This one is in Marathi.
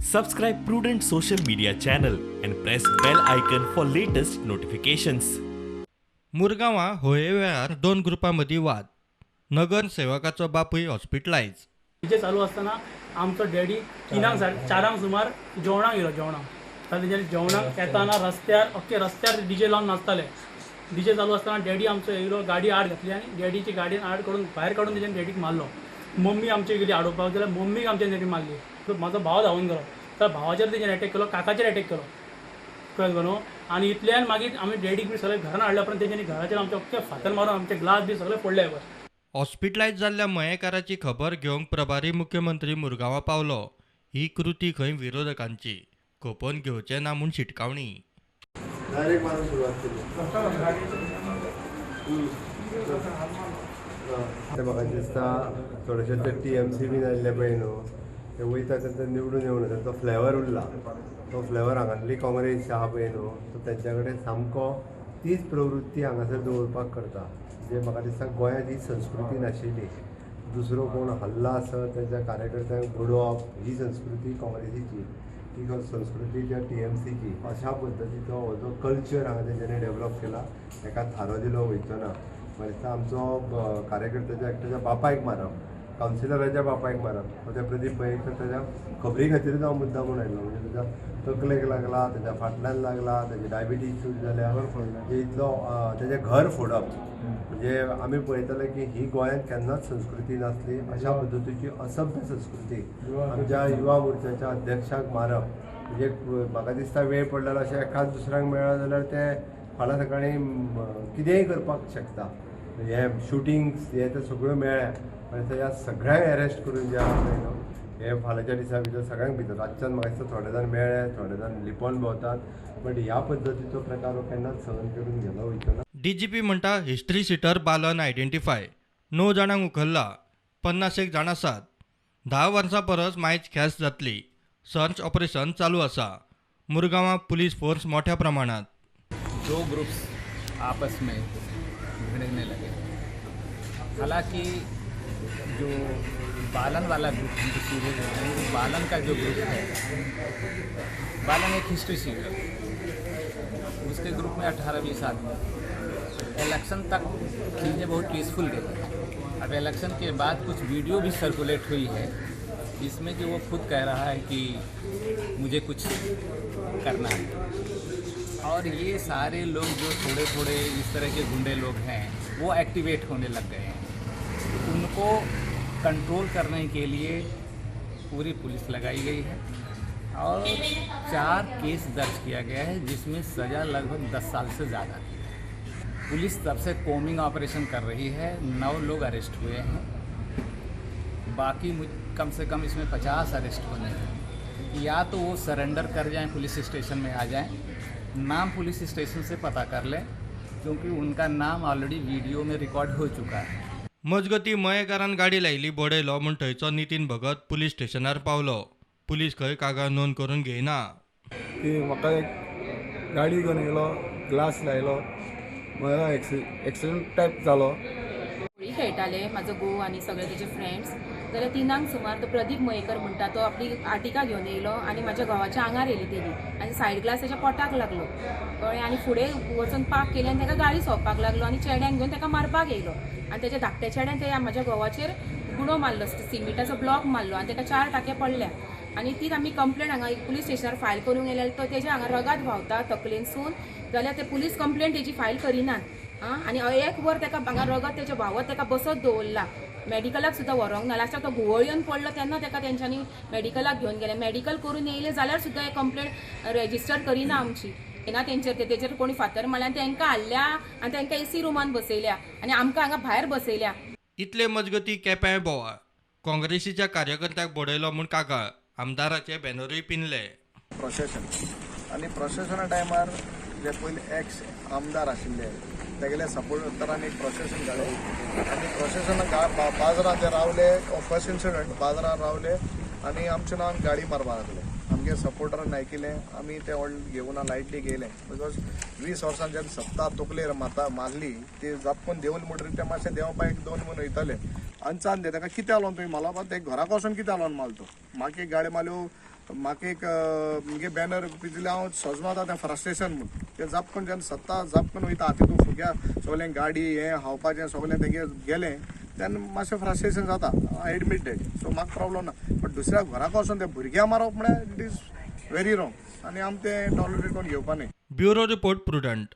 Subscribe Prudent social media channel and press bell icon for latest notifications. मुरगांवा होये वेळार दोन ग्रुपांमदीं वाद. नगरसेवकाचो बापूय हॉस्पिटलायज. डीजे चालू असताना आमचो डॅडी 3-4 सुमार जेवणाक येयलो जेवणाक. तेजेर जेवणाक येताना रस्त्यार डीजे लावन नाचताले. डीजे चालू असताना डॅडी आमचो येयलो, गाडी आड घातली आनी डॅडीची गाडयेन आड करून भायर काडून तेजेन डॅडीक मारलो. मम्मी आमची गेली आडोवपाक, जाल्यार मम्मीक आमच्या डॅडी मारली. सो म्हाजो भाव धांवून गेलो, तर भावाचेर तेजेन अटॅक केलो, काकाचेर अटॅक केलो, कळ्ळें न्हू. आनी इतल्यान मागीर आमी डॅडीक बी सगळे घरान हाडल्या उपरांत तेजेनी घराचेर आमचे अख्खे फातर मारून आमचे ग्लास बी सगळे फोडले. हॉस्पिटलायज जाल्ल्या मयेकाराची खबर घेवंक प्रभारी मुख्यमंत्री मुरगांवा पावलो. ही कृती खंय विरोधकांची, खोपोवन घेवचें ना म्हूण शिटकावणी. म्हाका दिसता थोडेशे ते TMC बीन आयिल्ले पळय न्हू, ते वयता तेन्ना निवडून येवं ना, तो फ्लेवर उरला. तो फ्लेवर हांगासली काँग्रेस आहा पळय न्हू, तो तेंच्या कडेन सामको तीच प्रवृत्ती हांगासर दवरपाक करता. जे म्हाका दिसता गोंयांत ही संस्कृती नाशिल्ली. दुसरो कोण हल्ला आसत तेंच्या कार्यकर्त्यांक बडोवप, ही संस्कृती काँग्रेसीची, ती संस्कृती ज्या TMCची. अशा पद्दतीचो हो जो कल्चर हांगा तेंच्यांनी डेवलप केला, ताका थारो दिलो वयचो ना. म्हाका दिसता आमचो कार्यकर्त्याच्या एकट्याच्या बापायक मारप, कावन्सिलराच्या बापायक मारप, त्या प्रदीप मयेकर त्याच्या खबरी खातीर हांव मुद्दाम म्हणून आयलो. म्हणजे तेच्या तकलेक लागला, तेच्या फाटल्यान लागला, तेजी डायबिटीज सूट जाल्या, म्हणजे इतलो तेजें घर फोडप. म्हणजे आमी पळयतले की ही गोंयांत केन्नाच संस्कृती नासली. अशा पद्दतीची असभ्य संस्कृती आमच्या युवा मोर्चाच्या अध्यक्षाक मारप. म्हणजे म्हाका दिसता वेळ पडलेलो अशें एकाच दुसऱ्यांक मेळ्ळा जाल्यार ते फाल्यां सकाळीं कितेंय करपाक शकता. हे शुटिंग्स हे ते सगळ्यो मेळ्ळ्या आनी ह्या सगळ्यांक अरेस्ट करून जे आहा पळय न्हू, हे फाल्यांच्या दिसा भितर सगळ्यांक भितर रातच्यान म्हाका दिसता थोडे जाण मेळ्ळे, थोडे जाण लिपोवन भोंवतात. बट ह्या पद्दतीचो प्रकार हो केन्नाच सहन करून गेलो वयचो ना. DGP म्हणटा हिस्ट्री सिटर बालन आयडेंटिफाय. 9 जाणांक उखल्ला, 50 जाण आसात. 10 वर्सां परस मायज ख्यास्त जातली. सर्च ऑपरेशन चालू आसा. मुरगांवा पुलीस फोर्स मोठ्या प्रमाणात. 2 ग्रुप्स आपस में भिड़ने लगे. हालांकि जो बालन वाला ग्रुप जो शुरू है, वो बालन का जो ग्रुप है, बालन एक हिस्ट्री सीटर, उसके ग्रुप में 18-20 आदमी. इलेक्शन तक चीज़ें बहुत पीसफुल गई. अब इलेक्शन के बाद कुछ वीडियो भी सर्कुलेट हुई है, इसमें कि वो खुद कह रहा है कि मुझे कुछ करना है. और ये सारे लोग जो थोड़े थोड़े इस तरह के गुंडे लोग हैं, वो एक्टिवेट होने लग गए हैं. उनको कंट्रोल करने के लिए पूरी पुलिस लगाई गई है और 4 केस दर्ज किया गया है, जिसमें सज़ा लगभग 10 साल से ज़्यादा की है. पुलिस तब से कोमिंग ऑपरेशन कर रही है. 9 लोग अरेस्ट हुए हैं, बाकी कम से कम इसमें 50 अरेस्ट होने हैं. या तो वो सरेंडर कर जाएं, पुलिस स्टेशन में आ जाएं, नाम पुलिस स्टेशन से पता कर लें, क्योंकि उनका नाम ऑलरेडी वीडियो में रिकॉर्ड हो चुका है. मजगती मयेकारान गाडी लायली बोडयलो म्हूण थंयचो नितीन भगत पुलीस स्टेशनार पावलो. पुलीस खंय कागाळ नोंद करून घेयना. की म्हाका एक गाडी घेवन येयलो, ग्लास लायलो, म्हाका एक्सिडेंट टायप जालो. होळी खेळटाले म्हाजो घोव आनी सगळे तेजे फ्रेंड्स. जाल्यार 3 सुमार तो प्रदीप मयेकर म्हणटा तो आपली आर्टिका घेवन येयलो आनी म्हाज्या घोवाच्या आंगार येयली तेणी, आनी सायड ग्लास तेच्या पोटाक लागलो, कळ्ळें. आनी फुडें वचून पाक केलें आनी ताका गाडी सोंपपाक लागलो आनी चेड्यांक घेवन ताका मारपाक येयलो. आनी तेच्या धाकट्या चेड्यान ते म्हाज्या घोवाचेर गुणो मारलो, सिमिटाचो ब्लॉक मारलो आनी ताका 4 टाके पडल्या. आनी तीच आमी कंप्लेंट हांगा पुलीस स्टेशनार फायल करूंक गेल्यार तो तेज्या हांगा रगत व्हांवता तकलेनसून, जाल्यार ते पुलीस कंप्लेंट तेजी फायल करिनात. आनी 1 वर ताका हांगा रगत तेच्या भावात ताका बसत दवरला. मेडिकलाक सुद्दां व्हरोंक ना. लास्टाक तो घुंवळ पडलो तेन्ना ताका तेंच्यांनी मेडिकलाक घेवन गेले. मेडिकल करून येयले जाल्यार सुद्दां हे कंप्लेंट रेजिस्टर करिना आमची. ना तेजेर कोणी फातर मारल्या आनी तांकां हाडल्या आनी तांकां AC रुमान बसयल्या आनी आमकां हांगा भायर बसयल्या. इतले मजगती केप्यां बोवाळ. काँग्रेसीच्या कार्यकर्त्याक बडयलो म्हूण कागाळ. आमदाराचे बॅनरूय पिनले. प्रोसेशन आनी प्रोसेशना टायमार जे पयले एक्स आमदार आशिल्ले तेगेले सपोर्टरांनी प्रोसेशन घालें आनी प्रोसेशन बाजारात जे रावले. फर्स्ट इन्सिडंट बाजारात रावले आनी आमच्या नांवान गाडी मारपाक लागले. आमगे सपोर्टरान आयकिलें, आमी ते घेवन लायटली गेले. बिकॉज 20 वर्सां जेन्ना सप्ता तकलेर मारली ती जापकून देंवली म्हणटकीर ते मातशें देंवपाक 1-2 म्हणून वयताले. आनी चांद ताका कितें आलोन तुवें मारलो, ते घराक वचून कितें आलोन मारलो. म्हाका एक गाडी मारल्यो म्हाका एक मुगे बॅनर पिजले हांव सजमाता तें फ्रस्ट्रेशन म्हूण तें जापकन जेन्ना सत्ता जापकन वयता तितून फुग्या सगळें गाडी हें हावपाचें सगळें तेगे गेलें तेन्ना मातशें फ्रस्ट्रेशन जाता आय एडमीट डेट सो म्हाका प्रॉब्लम ना बट दुसऱ्या घराक वचून ते भुरग्यां मारप म्हळ्यार इट इज व्हेरी रॉंग आनी आमी तें टॉलरेट करून घेवपा न्ही. Bureau report prudent.